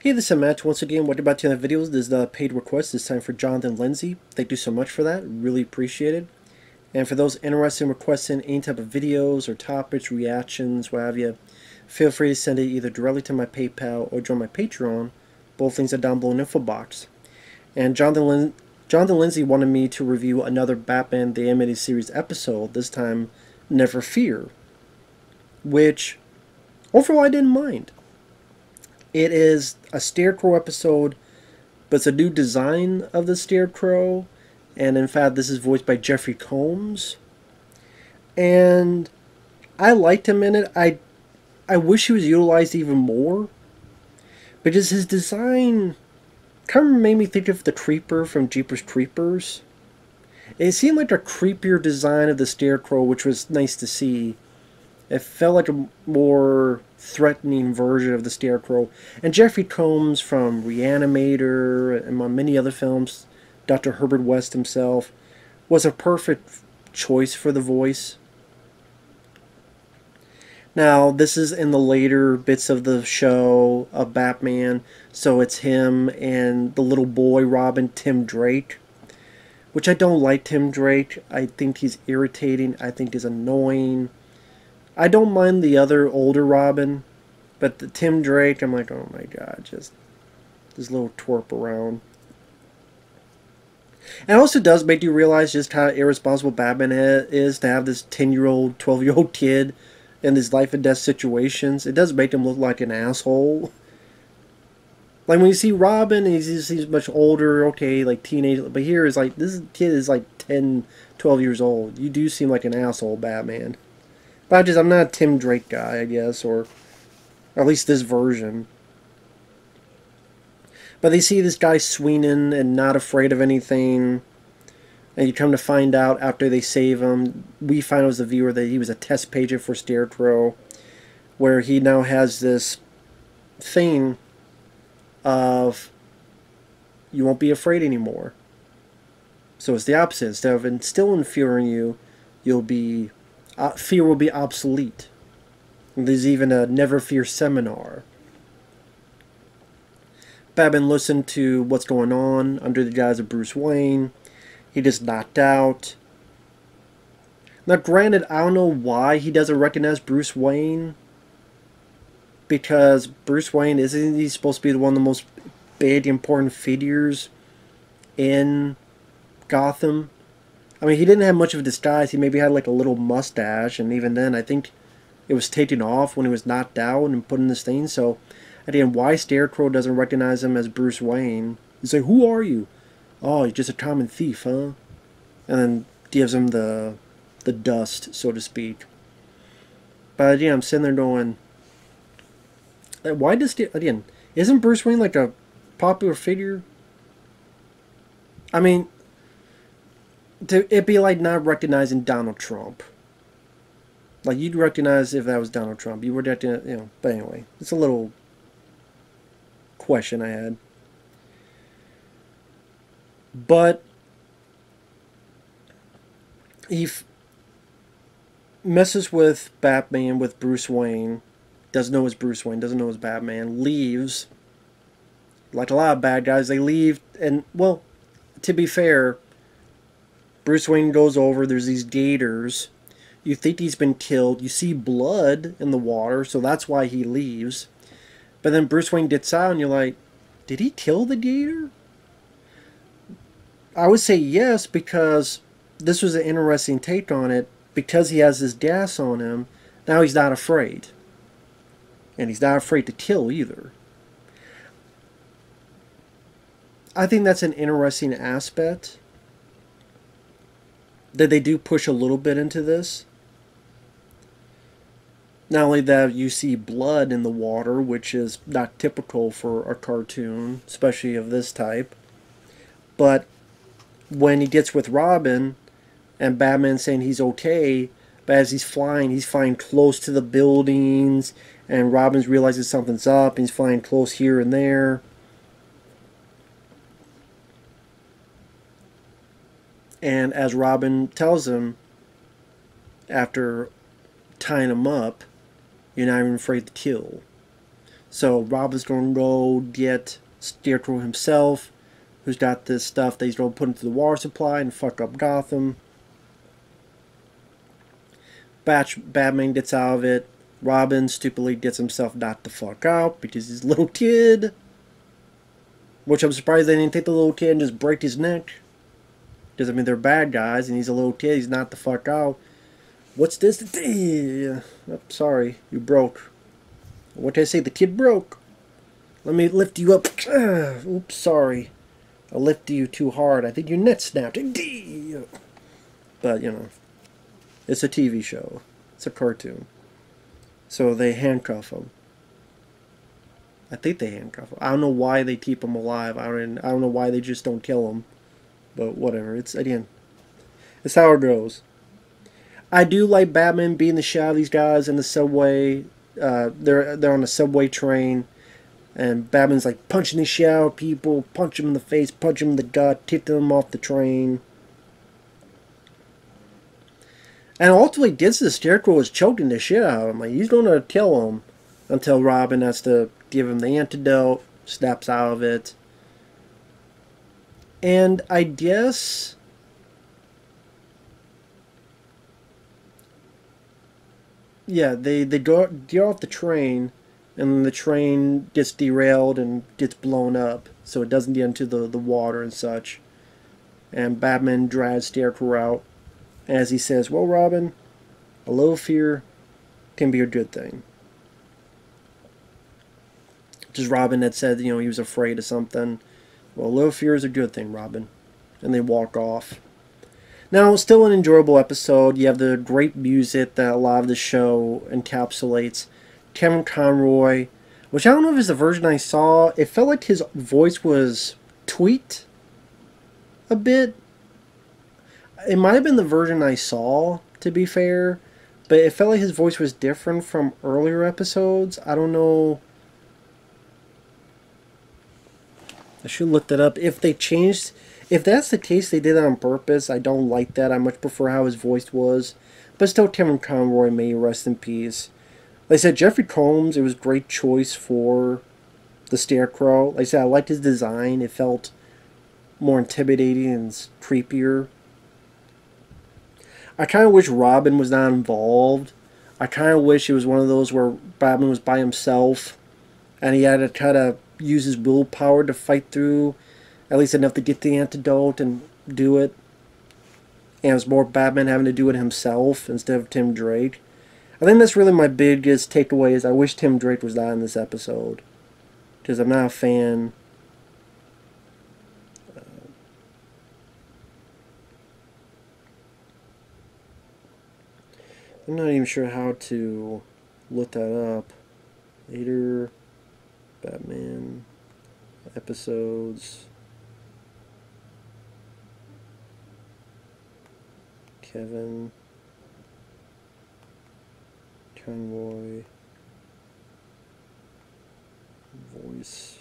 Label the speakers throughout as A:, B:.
A: Hey, this is Matt. Once again, welcome back to another video. This is the paid request. This time for Jonathan Lindsey. Thank you so much for that. Really appreciate it. And for those interested in requesting any type of videos or topics, reactions, what have you, feel free to send it either directly to my PayPal or join my Patreon. Both links are down below in the info box. And Jonathan Lindsey wanted me to review another Batman the Animated Series episode, this time Never Fear, which overall I didn't mind. It is a Scarecrow episode, but it's a new design of the Scarecrow, and in fact this is voiced by Jeffrey Combs. And I liked him in it. I wish he was utilized even more, because his design kind of made me think of the Creeper from Jeepers Creepers. It seemed like a creepier design of the Scarecrow, which was nice to see. It felt like a more threatening version of the Scarecrow. And Jeffrey Combs from Reanimator and among many other films, Dr. Herbert West himself, was a perfect choice for the voice. Now, this is in the later bits of the show of Batman, so it's him and the little boy Robin, Tim Drake. Which I don't like Tim Drake. I think he's irritating. I think he's annoying. I don't mind the other older Robin, but the Tim Drake, I'm like, oh my god, just this little twerp around. And it also does make you realize just how irresponsible Batman is to have this 10-year-old, 12-year-old kid in these life and death situations. It does make him look like an asshole. Like when you see Robin, he's much older, okay, like teenage, but here is like, this kid is like 10, 12 years old. You do seem like an asshole, Batman. But I'm not a Tim Drake guy, I guess, or at least this version. But they see this guy swinging and not afraid of anything, and you come to find out after they save him, we find out as the viewer that he was a test patient for Scarecrow, where he now has this thing of you won't be afraid anymore. So it's the opposite. Instead of instilling fear in you, you'll be fear will be obsolete. There's even a Never Fear seminar. Batman listened to what's going on under the guise of Bruce Wayne. He just knocked out. Now granted, I don't know why he doesn't recognize Bruce Wayne. Because Bruce Wayne, isn't he supposed to be one of the most big, important figures in Gotham? I mean, he didn't have much of a disguise. He maybe had like a little mustache, and even then, I think it was taken off when he was knocked out and put in this thing. So, again, why Scarecrow doesn't recognize him as Bruce Wayne? He's like, "Who are you?" "Oh, you're just a common thief, huh?" And then gives him the dust, so to speak. But yeah, I'm sitting there going, why does again? Isn't Bruce Wayne like a popular figure? I mean, it'd be like not recognizing Donald Trump. Like, you'd recognize if that was Donald Trump. You would have to, you know. But anyway, it's a little question I had. But he messes with Batman, with Bruce Wayne. Doesn't know it's Bruce Wayne. Doesn't know it's Batman. Leaves. Like a lot of bad guys, they leave. And, well, to be fair, Bruce Wayne goes over, there's these gators. You think he's been killed. You see blood in the water, so that's why he leaves. But then Bruce Wayne gets out, and you're like, did he kill the gator? I would say yes, because this was an interesting take on it. Because he has this gas on him, now he's not afraid. And he's not afraid to kill either. I think that's an interesting aspect that they do push a little bit into this. Not only that, you see blood in the water, which is not typical for a cartoon, especially of this type. But when he gets with Robin, and Batman's saying he's okay, but as he's flying close to the buildings, and Robin's realizing something's up, and he's flying close here and there. And as Robin tells him, after tying him up, you're not even afraid to kill. So Robin's going to go get Scarecrow himself, who's got this stuff that he's going to put into the water supply and fuck up Gotham. Batman gets out of it. Robin stupidly gets himself knocked the fuck out because he's a little kid. Which I'm surprised they didn't take the little kid and just break his neck. Because, I mean, they're bad guys and he's a little kid. He's knocked the fuck out. What's this? Oh, sorry, you broke. What did I say? The kid broke. Let me lift you up. Oops, sorry. I lifted you too hard. I think your neck snapped. But, you know, it's a TV show. It's a cartoon. So they handcuff him. I think they handcuff him. I don't know why they keep him alive. I don't know why they just don't kill him. But whatever. It's, again, it's how it goes. I do like Batman being the shot of these guys in the subway. They're on a subway train. And Batman's like punching the shit out of people, punch them in the face, punch them in the gut, kick them off the train. And ultimately gets the Scarecrow is choking the shit out of him. Like, he's going to kill him until Robin has to give him the antidote, snaps out of it. And I guess... yeah, they get off the train, and the train gets derailed and gets blown up, so it doesn't get into the water and such. And Batman drags Scarecrow out, as he says, well, Robin, a little fear can be a good thing. Just Robin had said, you know, he was afraid of something. Well, a little fear is a good thing, Robin. And they walk off. Now, still an enjoyable episode. You have the great music that a lot of the show encapsulates. Kevin Conroy, which I don't know if it's the version I saw. It felt like his voice was tweaked a bit. It might have been the version I saw, to be fair. But it felt like his voice was different from earlier episodes. I don't know. I should look that up. If they changed... if that's the case, they did it on purpose. I don't like that. I much prefer how his voice was. But still, Kevin Conroy, may he rest in peace. Like I said, Jeffrey Combs, it was a great choice for the Scarecrow. Like I said, I liked his design. It felt more intimidating and creepier. I kind of wish Robin was not involved. I kind of wish it was one of those where Batman was by himself and he had to kind of use his willpower to fight through at least enough to get the antidote and do it. And it was more Batman having to do it himself instead of Tim Drake. I think that's really my biggest takeaway is I wish Tim Drake was not in this episode. Because I'm not a fan. I'm not even sure how to look that up. Later Batman episodes. Kevin Conroy voice.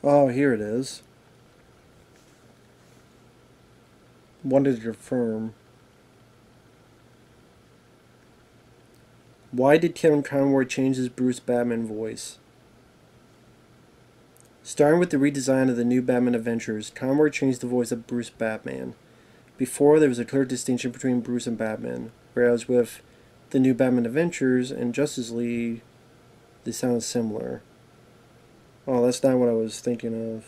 A: Oh, here it is. Wanted to confirm. Why did Kevin Conroy change his Bruce Batman voice? Starting with the redesign of the new Batman Adventures, Conroy changed the voice of Bruce Batman. Before, there was a clear distinction between Bruce and Batman, whereas with the new Batman Adventures and Justice League, they sound similar. Oh, that's not what I was thinking of.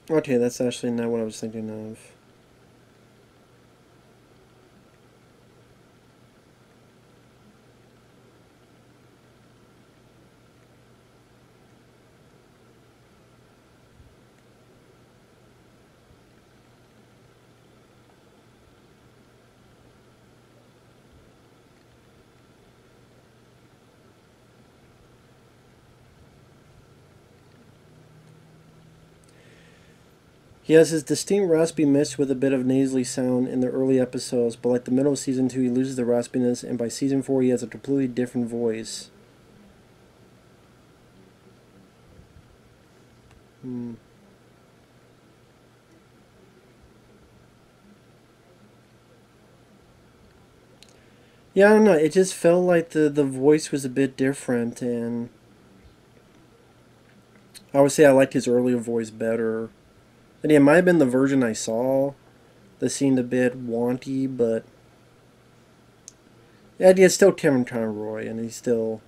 A: Okay, that's actually not what I was thinking of. He has his distinct raspy mix with a bit of nasally sound in the early episodes, but like the middle of season 2, he loses the raspiness, and by season 4, he has a completely different voice. Hmm. Yeah, I don't know. It just felt like the voice was a bit different, and I would say I liked his earlier voice better. And yeah, it might have been the version I saw that seemed a bit wanty, but yeah, it's still Kevin Conroy, and I still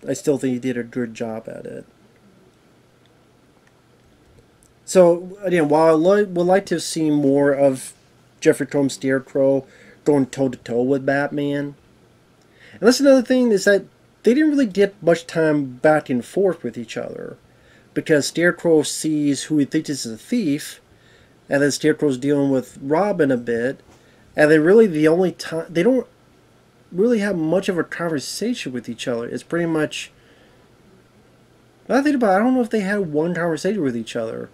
A: think he did a good job at it. So again, while would like to see more of Jeffrey Combs' Scarecrow going toe to toe with Batman, and that's another thing is that they didn't really get much time back and forth with each other because Scarecrow sees who he thinks is a thief, and then Scarecrow's dealing with Robin a bit, and then really the only time they don't really have much of a conversation with each other. It's pretty much. Now I think about it, I don't know if they had one conversation with each other.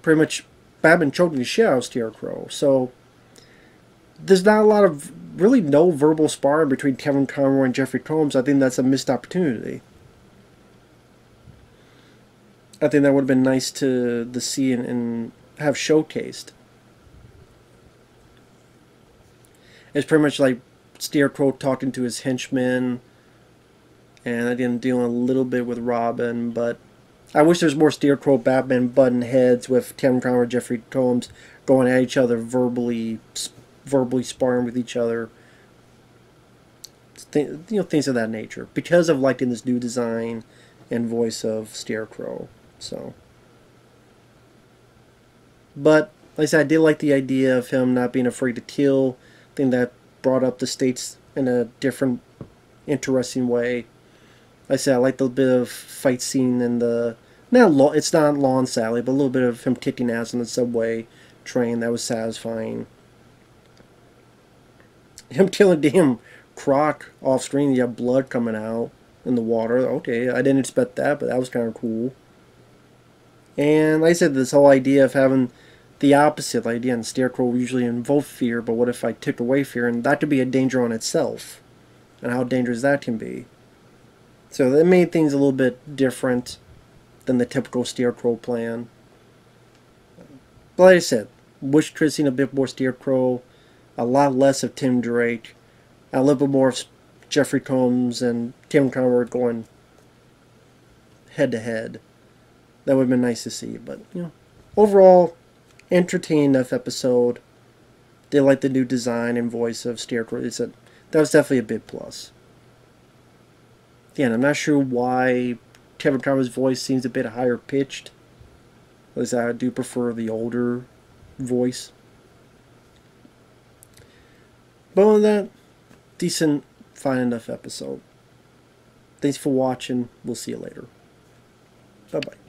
A: Pretty much Batman choking the shit out of Scarecrow. So there's not a lot of really no verbal sparring between Kevin Conroy and Jeffrey Combs. I think that's a missed opportunity. I think that would have been nice to see and have showcased. It's pretty much like Scarecrow talking to his henchmen, and I didn't deal a little bit with Robin, but I wish there's more Scarecrow Batman button heads with Kevin Conroy and Jeffrey Combs going at each other verbally sparring with each other. Things of that nature because of liking this new design and voice of Scarecrow. So, but like I said, I did like the idea of him not being afraid to kill. I think that brought up the stakes in a different, interesting way. Like I said, I like the bit of fight scene and the it's not lawn Sally, but a little bit of him kicking ass on the subway train that was satisfying. Him killing damn Croc off screen, you have blood coming out in the water. Okay, I didn't expect that, but that was kind of cool. And like I said, this whole idea of having the opposite, like again, Scarecrow usually invoke fear, but what if I took away fear? And that could be a danger on itself, and how dangerous that can be. So that made things a little bit different than the typical Scarecrow plan. But like I said, wish could have seen a bit more Scarecrow, a lot less of Tim Drake, and a little bit more of Jeffrey Combs and Kevin Conroy going head to head. That would have been nice to see, but overall, entertaining enough episode. They like the new design and voice of Scarecrow. That was definitely a big plus. Again, I'm not sure why Kevin Conroy's voice seems a bit higher pitched. At least I do prefer the older voice. But other than that, decent, fine enough episode. Thanks for watching. We'll see you later. Bye-bye.